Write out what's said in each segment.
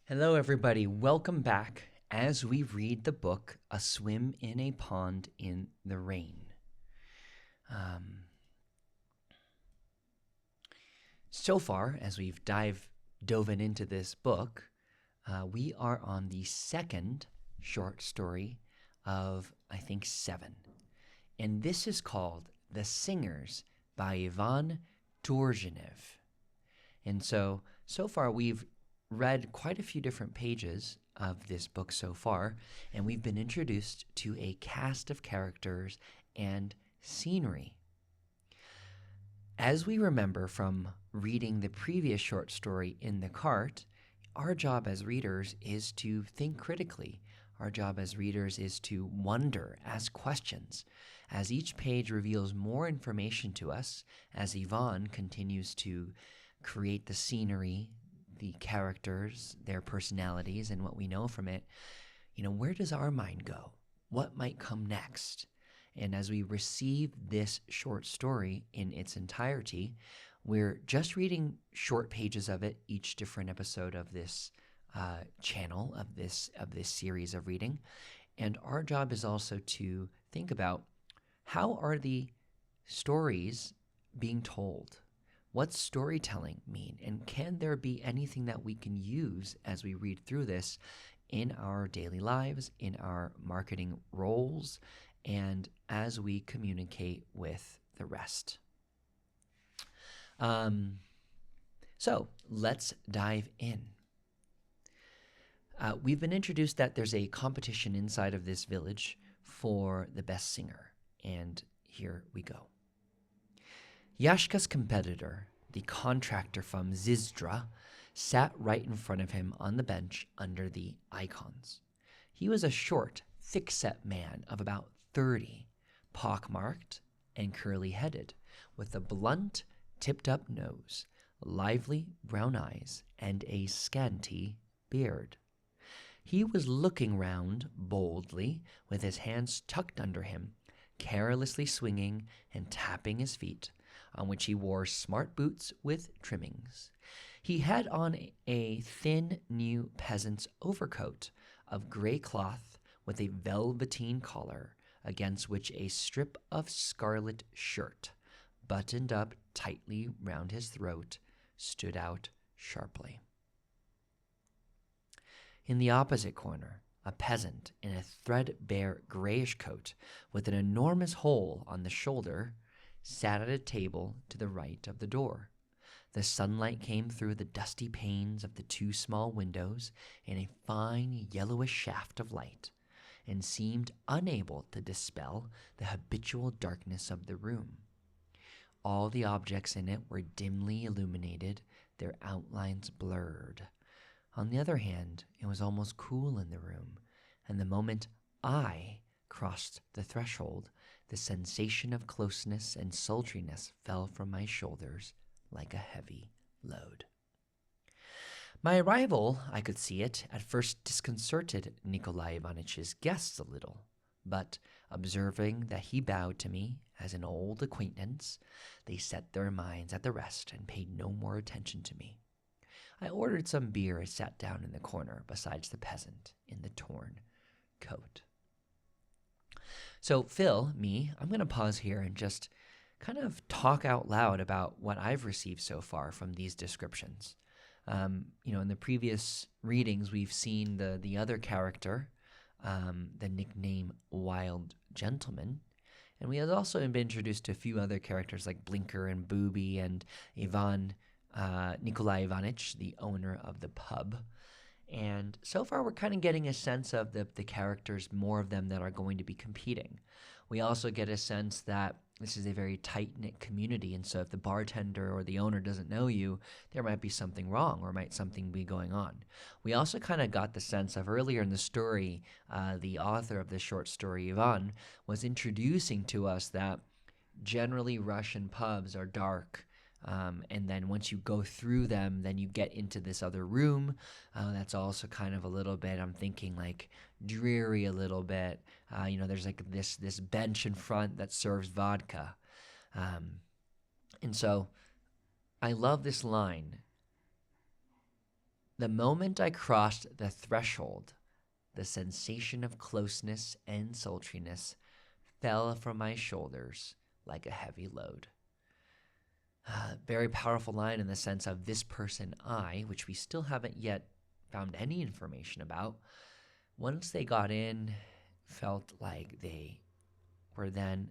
Hello, everybody. Welcome back as we read the book A Swim in a Pond in the Rain. So far, as we've dove into this book, we are on the second short story of, I think, 7. And this is called The Singers by Ivan Turgenev. And so far we've read quite a few different pages of this book so far, and we've been introduced to a cast of characters and scenery. As we remember from reading the previous short story In the Cart, our job as readers is to think critically. Our job as readers is to wonder, ask questions. As each page reveals more information to us, as Ivan continues to create the scenery, the characters, their personalities, and what we know from it, where does our mind go? What might come next? And as we receive this short story in its entirety, we're just reading short pages of it, each different episode of this channel, of this series of reading. And our job is also to think about, how are the stories being told? What's storytelling mean? And can there be anything that we can use as we read through this in our daily lives, in our marketing roles, and as we communicate with the rest? So let's dive in. We've been introduced that there's a competition inside of this village for the best singer. And here we go. Yashka's competitor, the contractor from Zizdra, sat right in front of him on the bench under the icons. He was a short, thick-set man of about 30, pockmarked and curly-headed, with a blunt, tipped-up nose, lively brown eyes, and a scanty beard. He was looking round boldly, with his hands tucked under him, carelessly swinging and tapping his feet, on which he wore smart boots with trimmings. He had on a thin new peasant's overcoat of gray cloth with a velveteen collar, against which a strip of scarlet shirt, buttoned up tightly round his throat, stood out sharply. In the opposite corner, a peasant in a threadbare grayish coat with an enormous hole on the shoulder sat at a table to the right of the door. The sunlight came through the dusty panes of the 2 small windows in a fine yellowish shaft of light, and seemed unable to dispel the habitual darkness of the room. All the objects in it were dimly illuminated, their outlines blurred. On the other hand, it was almost cool in the room, and the moment I crossed the threshold, the sensation of closeness and sultriness fell from my shoulders like a heavy load. My arrival, I could see it, at first disconcerted Nikolai Ivanitch's guests a little, but observing that he bowed to me as an old acquaintance, they set their minds at the rest and paid no more attention to me. I ordered some beer and sat down in the corner besides the peasant in the torn coat. So, Phil, I'm going to pause here and just kind of talk out loud about what I've received so far from these descriptions. In the previous readings, we've seen the other character, the nickname Wild Gentleman, and we have also been introduced to a few other characters like Blinker and Booby and Nikolai Ivanitch, the owner of the pub. And so far, we're kind of getting a sense of the characters, more of them that are going to be competing. We also get a sense that this is a very tight-knit community, and so if the bartender or the owner doesn't know you, there might be something wrong or might something be going on. We also kind of got the sense of earlier in the story, the author of this short story, Ivan, was introducing to us that generally Russian pubs are dark. And then once you go through them, then you get into this other room. That's also kind of a little bit, I'm thinking, like dreary a little bit. There's like this bench in front that serves vodka. And so I love this line. The moment I crossed the threshold, the sensation of closeness and sultriness fell from my shoulders like a heavy load. Very powerful line in the sense of this person I, which we still haven't yet found any information about, once they got in, felt like they were then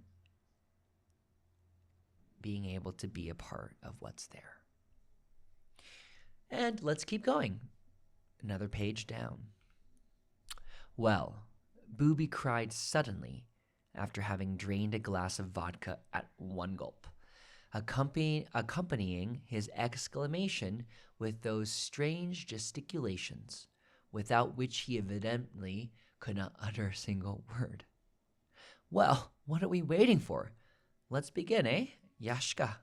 being able to be a part of what's there. And let's keep going. Another page down. Well, Booby cried suddenly after having drained a glass of vodka at one gulp, accompanying his exclamation with those strange gesticulations, without which he evidently could not utter a single word. Well, what are we waiting for? Let's begin, eh, Yashka?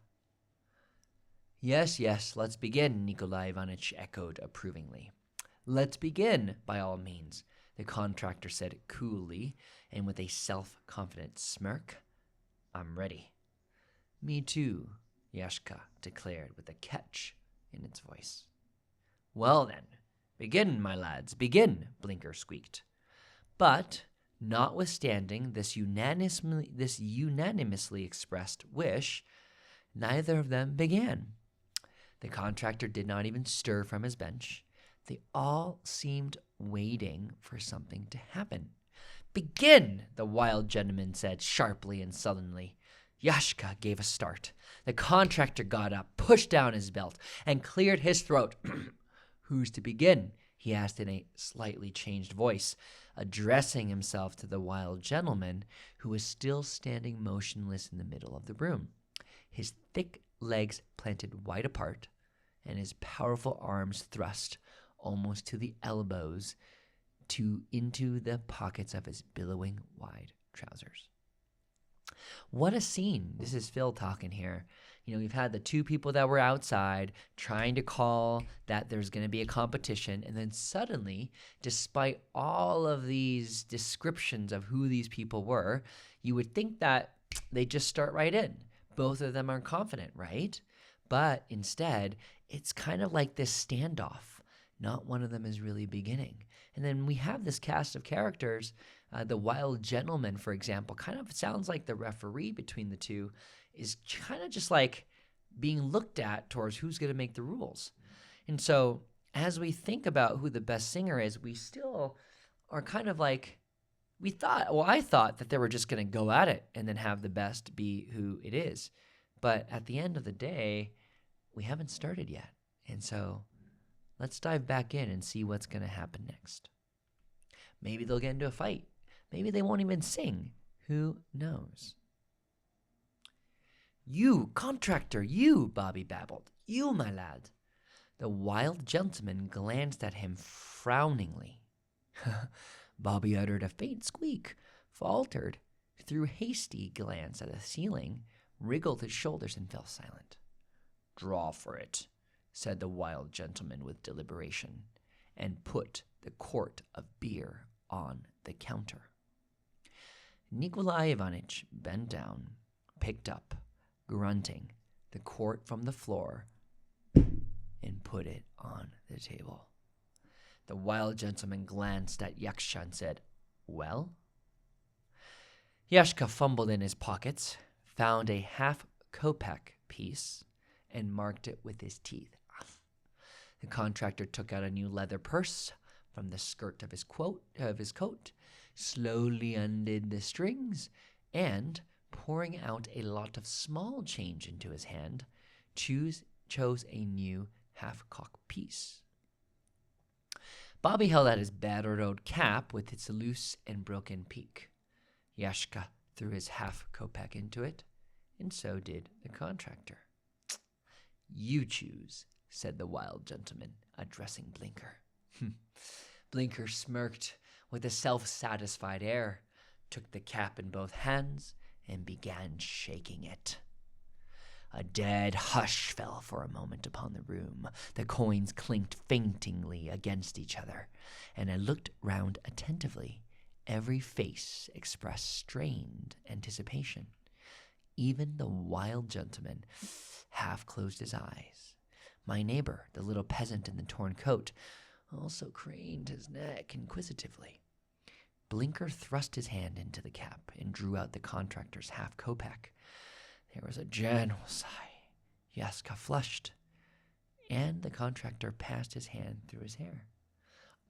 Yes, let's begin, Nikolai Ivanitch echoed approvingly. Let's begin, by all means, the contractor said coolly and with a self-confident smirk. I'm ready. Me too, Yashka declared with a catch in its voice. Well then, begin, my lads, begin, Blinker squeaked. But, notwithstanding this unanimously expressed wish, neither of them began. The contractor did not even stir from his bench. They all seemed waiting for something to happen. Begin, the wild gentleman said sharply and sullenly. Yashka gave a start. The contractor got up, pushed down his belt, and cleared his throat. Who's to begin? He asked in a slightly changed voice, addressing himself to the wild gentleman, who was still standing motionless in the middle of the room, his thick legs planted wide apart, and his powerful arms thrust almost to the elbows into the pockets of his billowing wide trousers. What a scene. This is Phil talking here. You know, we've had the two people that were outside trying to call that there's going to be a competition, and then suddenly, despite all of these descriptions of who these people were, you would think that they just start right in. Both of them are confident, right? But instead, it's kind of like this standoff. Not one of them is really beginning. And then we have this cast of characters. The wild gentleman, for example, kind of sounds like the referee between the two is kind of just like being looked at towards who's going to make the rules. And so as we think about who the best singer is, we still are kind of like, I thought that they were just going to go at it and then have the best be who it is. But at the end of the day, we haven't started yet. And so let's dive back in and see what's going to happen next. Maybe they'll get into a fight. Maybe they won't even sing. Who knows? You, contractor, you, Bobby babbled. You, my lad. The wild gentleman glanced at him frowningly. Bobby uttered a faint squeak, faltered, threw a hasty glance at the ceiling, wriggled his shoulders, and fell silent. Draw for it, said the wild gentleman with deliberation, and put the quart of beer on the counter. Nikolai Ivanitch bent down, picked up, grunting, the quart from the floor, and put it on the table. The wild gentleman glanced at Yaksha and said, Well? Yashka fumbled in his pockets, found a half-kopeck piece, and marked it with his teeth. The contractor took out a new leather purse from the skirt of his coat, slowly undid the strings, and, pouring out a lot of small change into his hand, chose a new half-cock piece. Bobby held out his battered old cap with its loose and broken peak. Yashka threw his half-kopeck into it, and so did the contractor. You choose, said the wild gentleman, addressing Blinker. Blinker smirked with a self-satisfied air, took the cap in both hands, and began shaking it. A dead hush fell for a moment upon the room. The coins clinked faintingly against each other, and I looked round attentively. Every face expressed strained anticipation. Even the wild gentleman half closed his eyes. My neighbor, the little peasant in the torn coat, also craned his neck inquisitively. Blinker thrust his hand into the cap and drew out the contractor's half kopeck. There was a general sigh. Yaska flushed, and the contractor passed his hand through his hair.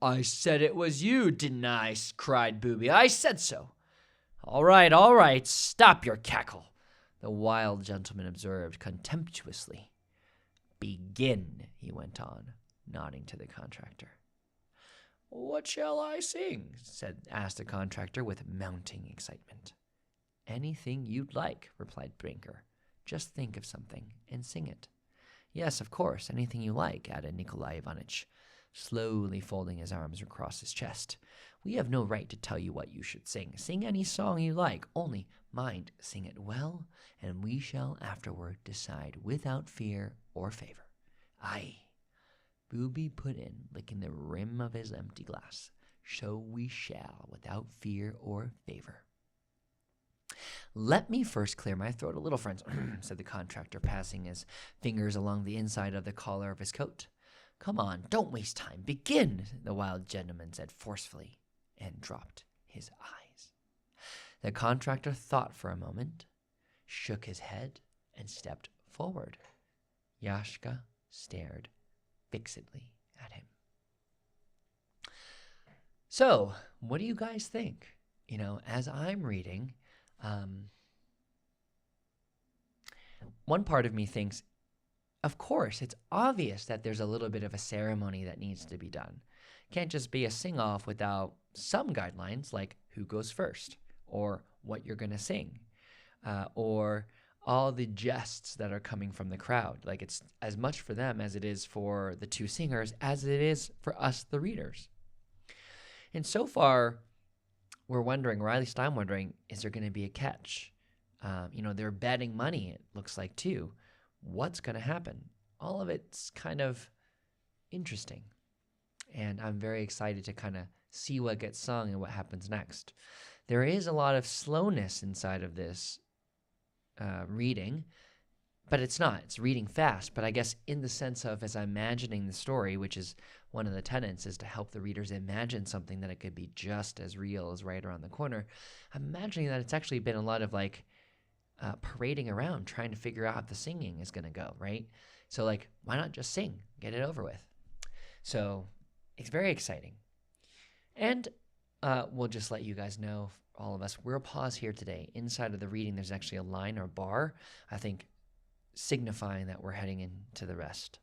"I said it was you, didn't I?" cried Booby. "I said so." All right, stop your cackle," the wild gentleman observed contemptuously. "Begin," he went on, nodding to the contractor. "What shall I sing?" asked the contractor with mounting excitement. "Anything you'd like," replied Brinker. "Just think of something and sing it." "Yes, of course, anything you like," added Nikolai Ivanitch, slowly folding his arms across his chest. "We have no right to tell you what you should sing. Sing any song you like, only mind, sing it well, and we shall afterward decide without fear or favor." "Aye," Booby put in, licking the rim of his empty glass. "So we shall, without fear or favor." "Let me first clear my throat a little, friends," said the contractor, passing his fingers along the inside of the collar of his coat. "Come on, don't waste time. Begin," the wild gentleman said forcefully, and dropped his eyes. The contractor thought for a moment, shook his head, and stepped forward. Yashka stared fixedly at him. So, what do you guys think? As I'm reading, one part of me thinks, of course, it's obvious that there's a little bit of a ceremony that needs to be done. Can't just be a sing-off without some guidelines, like who goes first, or what you're going to sing, or all the jests that are coming from the crowd. Like, it's as much for them as it is for the two singers, as it is for us, the readers. And so far, we're wondering, or at least I'm wondering, is there going to be a catch? They're betting money, it looks like, too. What's going to happen? All of it's kind of interesting. And I'm very excited to kind of see what gets sung and what happens next. There is a lot of slowness inside of this reading, but it's not. It's reading fast. But I guess in the sense of, as I'm imagining the story, which is one of the tenets, is to help the readers imagine something that it could be just as real as right around the corner. I'm imagining that it's actually been a lot of parading around trying to figure out how the singing is going to go, right? So why not just sing? Get it over with. So it's very exciting. And we'll just let you guys know, all of us, we'll pause here today. Inside of the reading, there's actually a line or bar, I think, signifying that we're heading into the rest.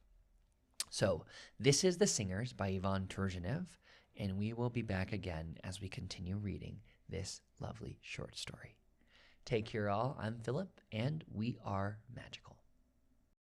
So this is The Singers by Ivan Turgenev, and we will be back again as we continue reading this lovely short story. Take care, all. I'm Philip, and we are magical.